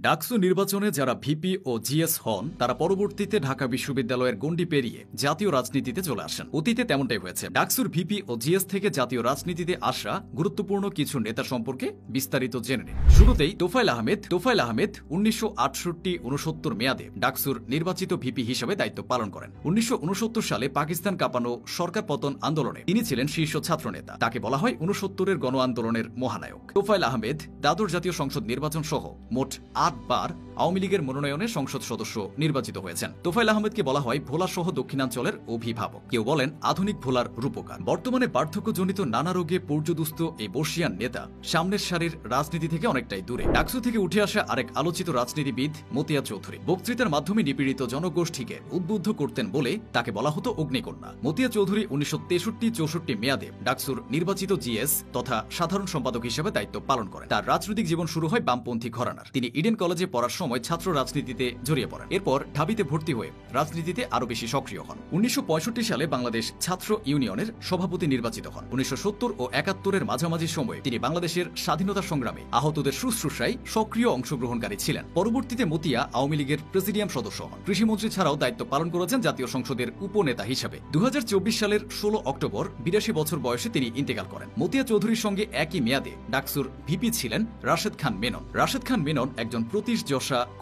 ডাকসু নির্বাচনে যারা ভিপি ও জিএস হন তারা পরবর্তীতে ঢাকা বিশ্ববিদ্যালয়ের গণ্ডি পেরিয়ে জাতীয় রাজনীতিতে চলে আসেন। অতীতে তেমনটাই হয়েছে। ডাকসুর ভিপি ও জিএস থেকে জাতীয় রাজনীতিতে আসা গুরুত্বপূর্ণ কিছু নেতা সম্পর্কে বিস্তারিত জেনে নিন। শুরুতেই তোফায়েল আহমেদ 1968-69 মেয়াদে ডাকসুর নির্বাচিত ভিপি হিসেবে দায়িত্ব পালন করেন। 1969 সালে পাকিস্তান কাঁপানো সরকার পতন আন্দোলনে তিনি ছিলেন শীর্ষ ছাত্র নেতা। তাকে বলা হয় 69-এর গণ আন্দোলনের মহানায়ক। তোফায়েল আহমেদ দ্বাদশ জাতীয় সংসদ নির্বাচন সহ মোট 8 বার আওয়ামী লীগের মনোনয়নে সংসদ সদস্য নির্বাচিত হয়েছেন। তোফায়েল আহমেদকে বলা হয় ভোলা সহ দক্ষিণাঞ্চলের অভিভাবক, কেউ বলেন আধুনিক ভোলার রূপকার। বর্তমানে বার্ধক্যজনিত নানা রোগে পর্যদুস্ত এই বর্ষিয়ান নেতা সামনের সারির রাজনীতি থেকে অনেকটাই দূরে। ডাকসু থেকে উঠে আসা আরেক আলোচিত রাজনীতিবিদ মতিয়া চৌধুরী বক্তৃতার মাধ্যমে নিপীড়িত জনগোষ্ঠীকে উদ্বুদ্ধ করতেন বলে তাকে বলা হতো অগ্নিকন্যা। মতিয়া চৌধুরী 1963-64 মেয়াদে ডাকসুর নির্বাচিত জিএস তথা সাধারণ সম্পাদক হিসেবে দায়িত্ব পালন করেন। তার রাজনৈতিক জীবন শুরু হয় বামপন্থী ঘরানার। তিনি ইডেন কলেজে পড়ার সময় ছাত্র রাজনীতিতে জড়িয়ে পড়েন। এরপর ঢাবিতে ভর্তি হয়ে রাজনীতিতে আরো বেশি সক্রিয় হন। 1965 সালে বাংলাদেশ ছাত্র ইউনিয়নের সভাপতি নির্বাচিত হন। 1970 ও 71-এর মাঝামাঝি সময়ে তিনি বাংলাদেশের স্বাধীনতা সংগ্রামে আহতদের শুশ্রূষায় সক্রিয় অংশগ্রহণকারী ছিলেন। পরবর্তীতে মতিয়া আওয়ামী লীগের প্রেসিডিয়াম সদস্য হন। কৃষিমন্ত্রী ছাড়াও দায়িত্ব পালন করেছেন জাতীয় সংসদের উপনেতা হিসেবে। 2024 সালের 16 অক্টোবর 82 বছর বয়সে তিনি ইন্তেকাল করেন। মতিয়া চৌধুরীর সঙ্গে একই মেয়াদে ডাকসুর ভিপি ছিলেন রাশেদ খান মেনন। রাশেদ খান মেনন একজন প্রতিষ্ঠা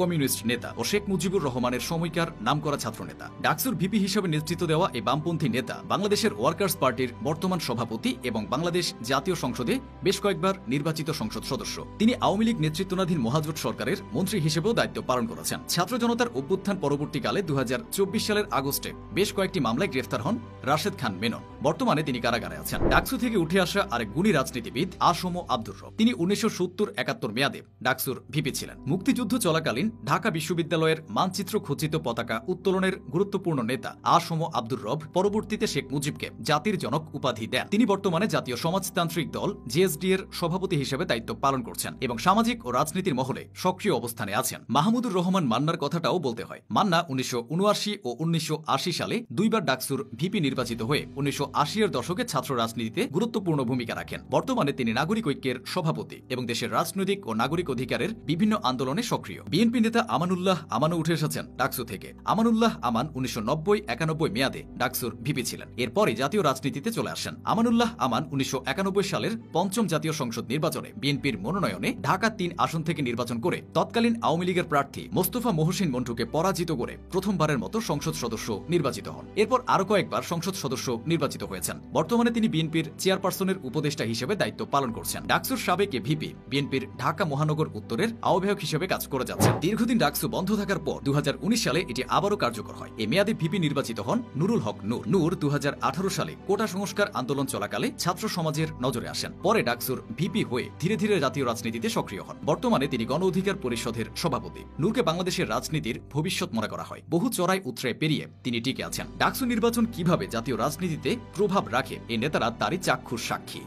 কমিউনিস্ট নেতা ও শেখ মুজিবুর রহমানের সময়কার নামকরা ছাত্রনেতা। ডাকসুর ভিপি হিসেবে নেতৃত্ব দেওয়া এই বামপন্থী নেতা বাংলাদেশের ওয়ার্কার্স পার্টির বর্তমান সভাপতি এবং বাংলাদেশ জাতীয় সংসদে বেশ কয়েকবার নির্বাচিত সংসদ সদস্য। তিনি আওয়ামী লীগ নেতৃত্বাধীন মহাজোট সরকারের মন্ত্রী হিসেবেও দায়িত্ব পালন করেছেন। ছাত্র জনতার অভ্যুত্থান পরবর্তীকালে 2024 সালের আগস্টে বেশ কয়েকটি মামলায় গ্রেফতার হন রাশেদ খান মেনন। বর্তমানে তিনি কারাগারে আছেন। ডাকসু থেকে উঠে আসা আরেক গুণী রাজনীতিবিদ আসম আব্দুর রব। তিনি 1970-71 মেয়াদে ডাকসুর ভিপি ছিলেন। মুক্তিযুদ্ধ চলাকালীন ঢাকা বিশ্ববিদ্যালয়ের মানচিত্র খচিত পতাকা উত্তোলনের গুরুত্বপূর্ণ নেতা আসম আব্দুর রব পরবর্তীতে শেখ মুজিবকে জাতির জনক উপাধি দেন। তিনি বর্তমানে জাতীয় সমাজতান্ত্রিক দল জেএসডি এর সভাপতি হিসেবে দায়িত্ব পালন করছেন এবং সামাজিক ও রাজনীতির মহলে সক্রিয় অবস্থানে আছেন। মাহমুদুর রহমান মান্নার কথাটাও বলতে হয়। মান্না 1979 ও 1980 সালে দুইবার ডাকসুর ভিপি নির্বাচিত হয়ে 1980-এর দশকে ছাত্র রাজনীতিতে গুরুত্বপূর্ণ ভূমিকা রাখেন। বর্তমানে তিনি নাগরিক ঐক্যের সভাপতি এবং দেশের রাজনৈতিক ও নাগরিক অধিকারের বিভিন্ন আন্দোলনে সক্রিয়। বিএনপি নেতা আমানুল্লাহ আমানও উঠে এসেছেন ডাকসু থেকে। আমানুল্লাহ আমান 1990-91 মেয়াদে ডাকসুর ভিপি ছিলেন। এরপরে জাতীয় রাজনীতিতে চলে আসেন। আমানুল্লাহ আমান 1991 সালের পঞ্চম জাতীয় সংসদ নির্বাচনে বিএনপির মনোনয়নে ঢাকা 3 আসন থেকে নির্বাচন করে তৎকালীন আওয়ামী লীগের প্রার্থী মোস্তফা মহসিন মন্টুকে পরাজিত করে প্রথমবারের মতো সংসদ সদস্য নির্বাচিত হন। এরপর আরো কয়েকবার সংসদ সদস্য নির্বাচিত হয়েছেন। বর্তমানে তিনি বিএনপির চেয়ারপারসনের উপদেষ্টা হিসেবে দায়িত্ব পালন করছেন। ডাকসুর সাবেক ভিপি বিএনপির ঢাকা মহানগর উত্তরের আহ্বায়ক হিসেবে কাজ করে যাচ্ছেন। দীর্ঘদিন ডাকসু বন্ধ থাকার পর 2019 সালে এটি আবারও কার্যকর হয়। এ মেয়াদে ভিপি নির্বাচিত হন নুরুল হক নূর। 2018 সালে কোটা সংস্কার আন্দোলন চলাকালে ছাত্র সমাজের নজরে আসেন। পরে ডাকসুর ভিপি হয়ে ধীরে ধীরে জাতীয় রাজনীতিতে সক্রিয় হন। বর্তমানে তিনি গণ অধিকার পরিষদের সভাপতি। নূরকে বাংলাদেশের রাজনীতির ভবিষ্যৎ মনে করা হয়। বহু চড়াই উতরাই পেরিয়ে তিনি টিকে আছেন। ডাকসু নির্বাচন কিভাবে জাতীয় রাজনীতিতে প্রভাব রাখে এই নেতারা তারই চাক্ষুষ সাক্ষী।